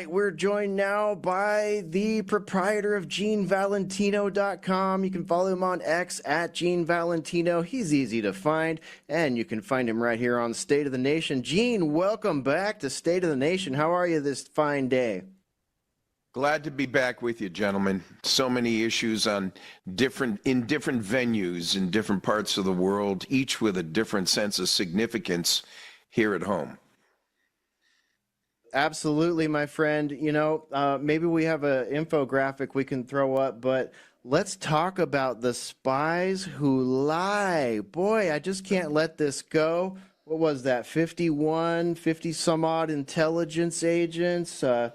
right, we're joined now by the proprietor of GeneValentino.com. You can follow him on X at Gene Valentino. He's easy to find, and you can find him right here on State of the Nation. Gene, welcome back to State of the Nation. How are you this fine day? Glad to be back with you, gentlemen. So many issues in different venues in different parts of the world, each with a different sense of significance here at home. Absolutely, my friend. You know, maybe we have an infographic we can throw up, but let's talk about the spies who lie. Boy, I just can't let this go. What was that? 50 some odd intelligence agents, the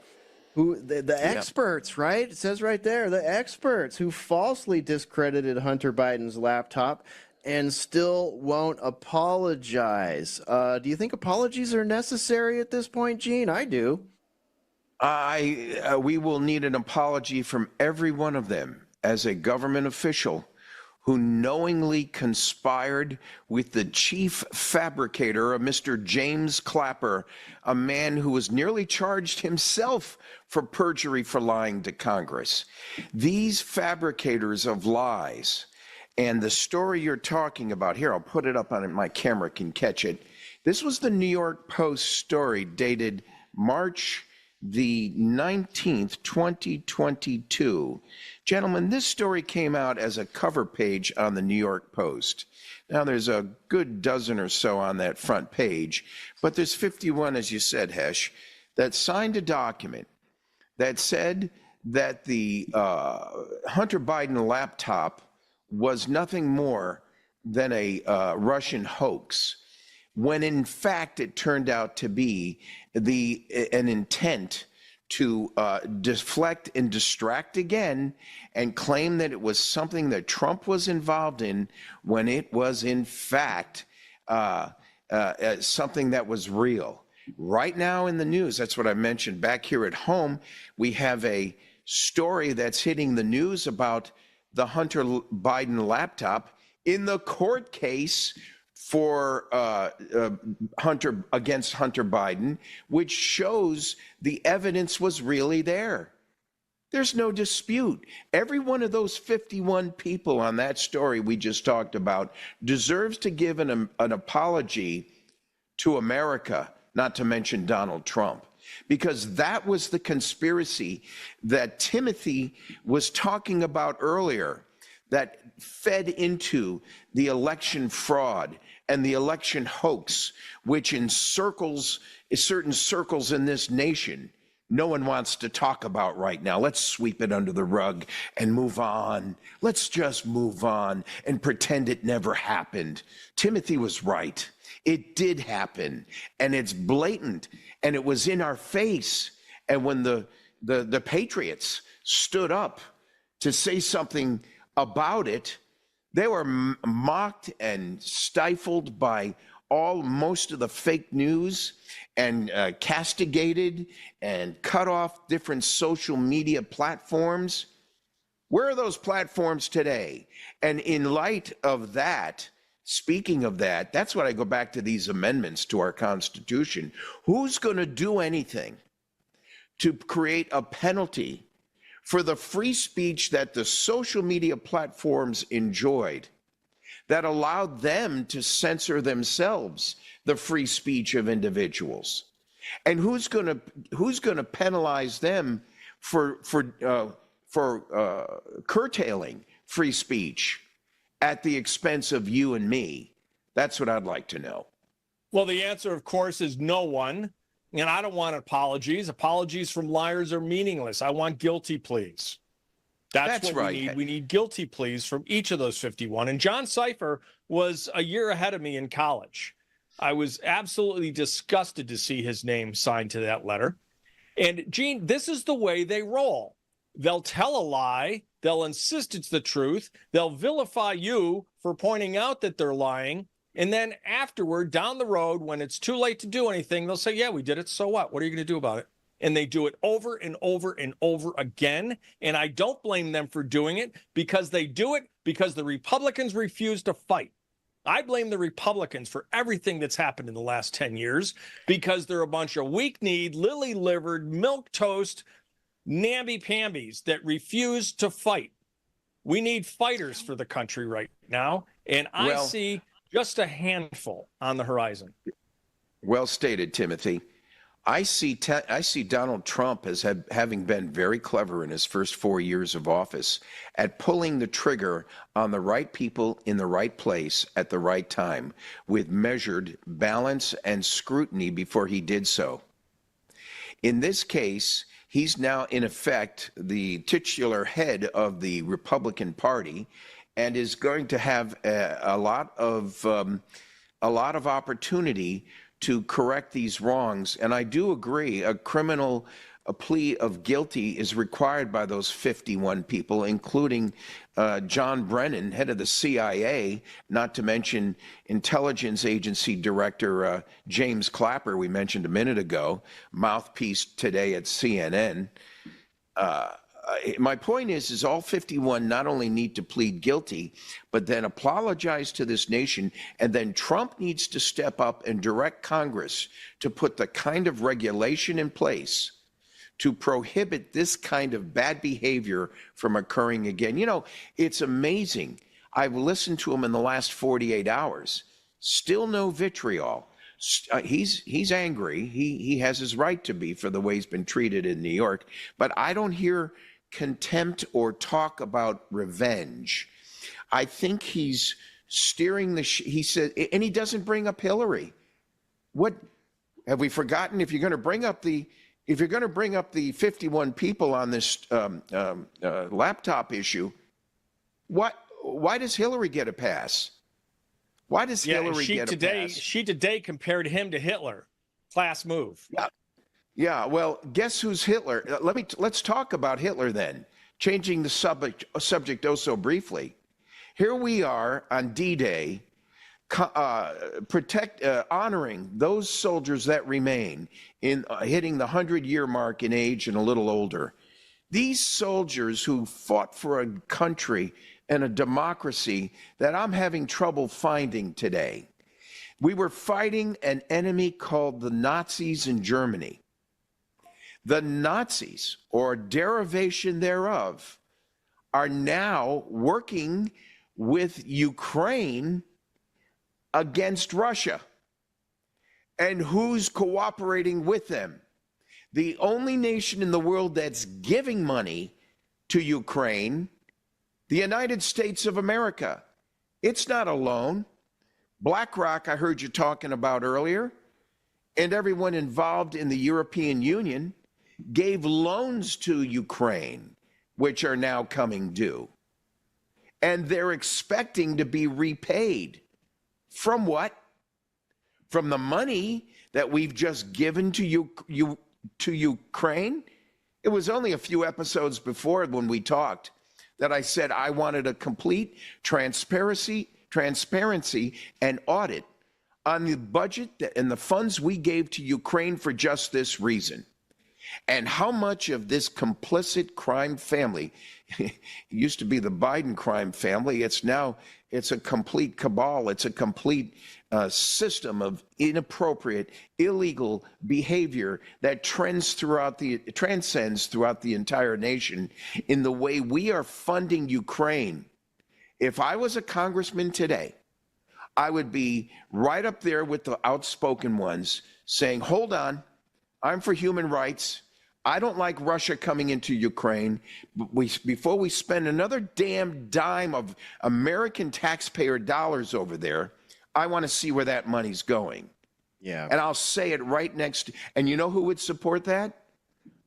experts, right? It says right there, the experts who falsely discredited Hunter Biden's laptop and still won't apologize. Do you think apologies are necessary at this point, Gene? I do. We will need an apology from every one of them as a government official who knowingly conspired with the chief fabricator, a Mr. James Clapper, a man who was nearly charged himself for perjury for lying to Congress. These fabricators of lies, and the story you're talking about here, I'll put it up on it, my camera can catch it. This was the New York Post story dated March the 19th, 2022. Gentlemen, this story came out as a cover page on the New York Post. Now, there's a good dozen or so on that front page, but there's 51, as you said, Hesh, that signed a document that said that the Hunter Biden laptop was nothing more than a Russian hoax, when in fact it turned out to be an intent to deflect and distract again and claim that it was something that Trump was involved in, when it was in fact something that was real. Right now in the news, that's what I mentioned. Back here at home, we have a story that's hitting the news about the Hunter Biden laptop in the court case for Hunter Biden, which shows the evidence was really there. There's no dispute. Every one of those 51 people on that story we just talked about deserves to give an apology to America, not to mention Donald Trump, because that was the conspiracy that Timothy was talking about earlier that fed into the election fraud and the election hoax, which in certain circles in this nation, no one wants to talk about right now. Let's sweep it under the rug and move on. Let's just move on and pretend it never happened. Timothy was right. It did happen, and it's blatant, and it was in our face. And when the patriots stood up to say something about it, they were mocked and stifled by most of the fake news and castigated and cut off different social media platforms. Where are those platforms today? And in light of that, speaking of that, that's what I go back to these amendments to our Constitution. Who's going to do anything to create a penalty for the free speech that the social media platforms enjoyed, that allowed them to censor themselves the free speech of individuals? And who's going to penalize them for curtailing free speech at the expense of you and me? That's what I'd like to know. Well, the answer, of course, is no one. And I don't want apologies. Apologies from liars are meaningless. I want guilty pleas. That's what right. We need. We need guilty pleas from each of those 51. And John Cipher was a year ahead of me in college. I was absolutely disgusted to see his name signed to that letter. And Gene, this is the way they roll. They'll tell a lie. They'll insist it's the truth. They'll vilify you for pointing out that they're lying. And then afterward, down the road, when it's too late to do anything, they'll say, yeah, we did it. So what? What are you going to do about it? And they do it over and over and over again. And I don't blame them for doing it, because they do it because the Republicans refuse to fight. I blame the Republicans for everything that's happened in the last 10 years because they're a bunch of weak-kneed, lily-livered, milquetoast, namby-pambies that refuse to fight. We need fighters for the country right now, and I see just a handful on the horizon. Well stated, Timothy. I see Donald Trump as having been very clever in his first 4 years of office at pulling the trigger on the right people in the right place at the right time with measured balance and scrutiny before he did so. In this case, he's now, in effect, the titular head of the Republican Party and is going to have a lot of opportunity to correct these wrongs. And I do agree, a plea of guilty is required by those 51 people, including John Brennan, head of the CIA, not to mention intelligence agency director James Clapper, we mentioned a minute ago, mouthpiece today at CNN. My point is all 51 not only need to plead guilty, but then apologize to this nation, and then Trump needs to step up and direct Congress to put the kind of regulation in place to prohibit this kind of bad behavior from occurring again. You know, it's amazing. I've listened to him in the last 48 hours. Still no vitriol. He's angry. He has his right to be for the way he's been treated in New York, but I don't hear contempt or talk about revenge. I think he's steering he said, and he doesn't bring up Hillary. What have we forgotten? If you're going to bring up the 51 people on this laptop issue, why does Hillary get a pass? Why does Hillary get a pass? She today compared him to Hitler. Class move. Yeah, well, guess who's Hitler? Let's talk about Hitler then. Changing the subject oh so briefly. Here we are on D-Day, honoring those soldiers that remain in hitting the 100-year mark in age and a little older. These soldiers who fought for a country and a democracy that I'm having trouble finding today. We were fighting an enemy called the Nazis in Germany. The Nazis, or derivation thereof, are now working with Ukraine against Russia. And who's cooperating with them? The only nation in the world that's giving money to Ukraine, the United States of America. It's not alone. Blackrock, I heard you talking about earlier, and everyone involved in the European Union gave loans to Ukraine, which are now coming due. And they're expecting to be repaid. From what? From the money that we've just given to Ukraine? It was only a few episodes before when we talked that I said I wanted a complete transparency and audit on the budget and the funds we gave to Ukraine for just this reason. And how much of this complicit crime family, it used to be the Biden crime family, it's a complete cabal, it's a complete system of inappropriate, illegal behavior that transcends throughout the entire nation in the way we are funding Ukraine. If I was a congressman today, I would be right up there with the outspoken ones saying, hold on, I'm for human rights. I don't like Russia coming into Ukraine. But before we spend another damn dime of American taxpayer dollars over there, I want to see where that money's going. Yeah. And I'll say it right next. And you know who would support that?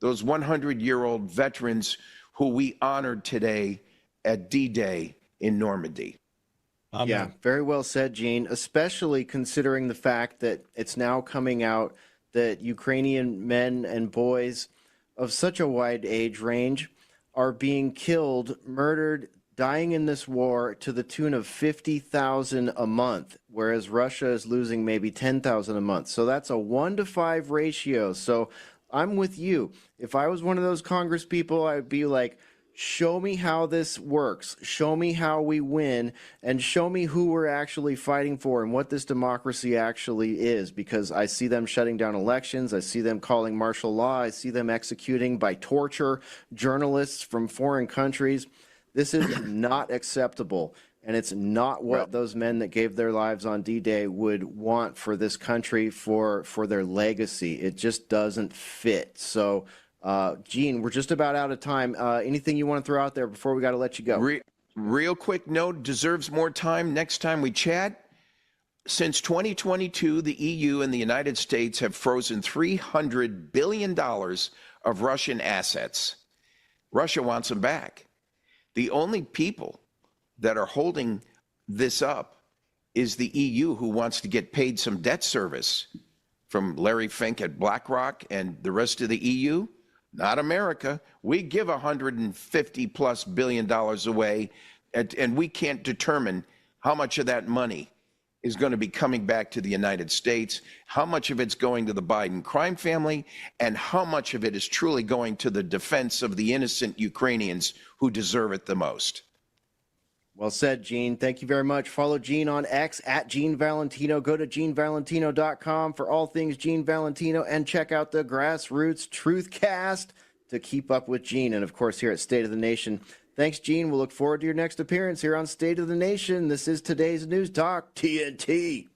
Those 100-year-old veterans who we honored today at D-Day in Normandy. Yeah, very well said, Gene, especially considering the fact that it's now coming out that Ukrainian men and boys of such a wide age range are being killed, murdered, dying in this war to the tune of 50,000 a month, whereas Russia is losing maybe 10,000 a month. So that's a 1-to-5 ratio. So I'm with you. If I was one of those Congress people, I'd be like, show me how this works. Show me how we win, and show me who we're actually fighting for and what this democracy actually is, because I see them shutting down elections. I see them calling martial law. I see them executing by torture journalists from foreign countries. This is not acceptable, and it's not what those men that gave their lives on D-Day would want for this country, for their legacy. It just doesn't fit. So, Gene, we're just about out of time. Anything you want to throw out there before we got to let you go? Real quick note, deserves more time next time we chat. Since 2022, the EU and the United States have frozen $300 billion of Russian assets. Russia wants them back. The only people that are holding this up is the EU, who wants to get paid some debt service from Larry Fink at Blackrock and the rest of the EU. Not America. We give $150+ billion away, and we can't determine how much of that money is going to be coming back to the United States, how much of it's going to the Biden crime family, and how much of it is truly going to the defense of the innocent Ukrainians who deserve it the most. Well said, Gene. Thank you very much. Follow Gene on X at Gene Valentino. Go to GeneValentino.com for all things Gene Valentino, and check out the Grassroots Truthcast to keep up with Gene. And, of course, here at State of the Nation. Thanks, Gene. We'll look forward to your next appearance here on State of the Nation. This is today's News Talk, TNT.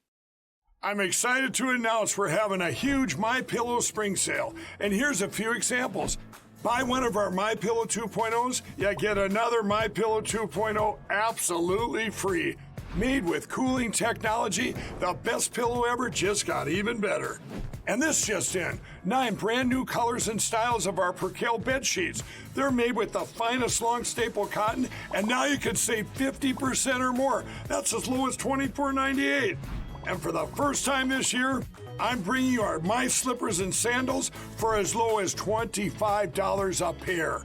I'm excited to announce we're having a huge MyPillow spring sale. And here's a few examples. Buy one of our MyPillow 2.0s, you get another MyPillow 2.0 absolutely free. Made with cooling technology, the best pillow ever just got even better. And this just in, 9 brand new colors and styles of our Percale bed sheets. They're made with the finest long staple cotton, and now you can save 50% or more. That's as low as $24.98. And for the first time this year, I'm bringing you our My Slippers and Sandals for as low as $25 a pair.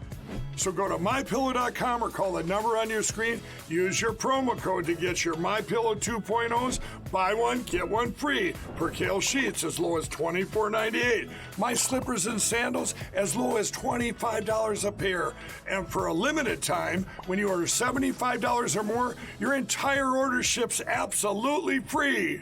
So go to MyPillow.com or call the number on your screen. Use your promo code to get your MyPillow 2.0s. Buy one, get one free. Percale sheets as low as $24.98. My Slippers and Sandals as low as $25 a pair. And for a limited time, when you order $75 or more, your entire order ships absolutely free.